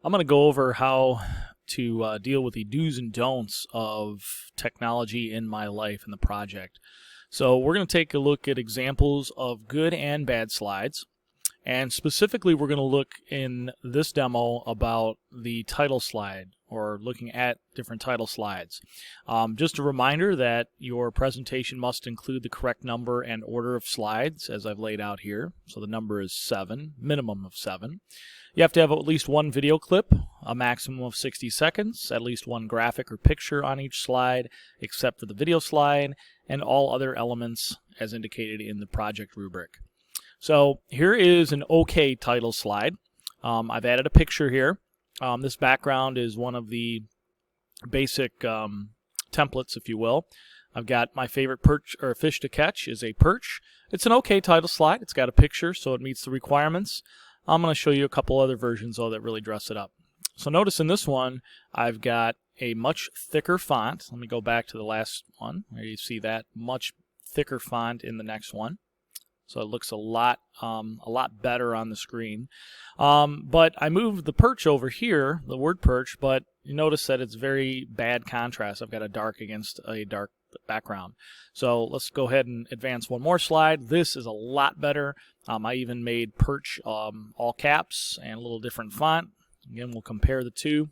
I'm going to go over how to deal with the do's and don'ts of technology in my life in the project. So we're going to take a look at examples of good and bad slides. And specifically, we're going to look in this demo about the title slide, or looking at different title slides. Just a reminder that your presentation must include the correct number and order of slides, as I've laid out here. So the number is 7, minimum of 7. You have to have at least one video clip, a maximum of 60 seconds, at least one graphic or picture on each slide, except for the video slide, and all other elements as indicated in the project rubric. So here is an OK title slide. I've added a picture here. This background is one of the basic templates, if you will. I've got my favorite perch or fish to catch is a perch. It's an OK title slide. It's got a picture, so it meets the requirements. I'm going to show you a couple other versions, though, that really dress it up. So notice in this one, I've got a much thicker font. Let me go back to the last one. There you see that much thicker font in the next one. So it looks a lot better on the screen. But I moved the perch over here, the word perch, but you notice that it's very bad contrast. I've got a dark against a dark background. So let's go ahead and advance one more slide. This is a lot better. I even made perch all caps and a little different font. Again, we'll compare the two.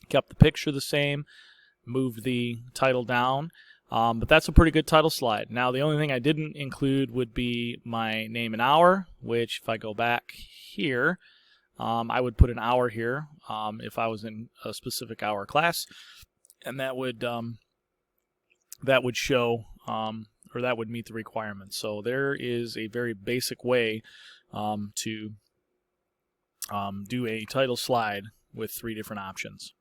Kept the picture the same, moved the title down. But that's a pretty good title slide. Now, the only thing I didn't include would be my name and hour, which if I go back here, I would put an hour here if I was in a specific hour class, and that would show, or that would meet the requirements. So there is a very basic way to do a title slide with 3 different options.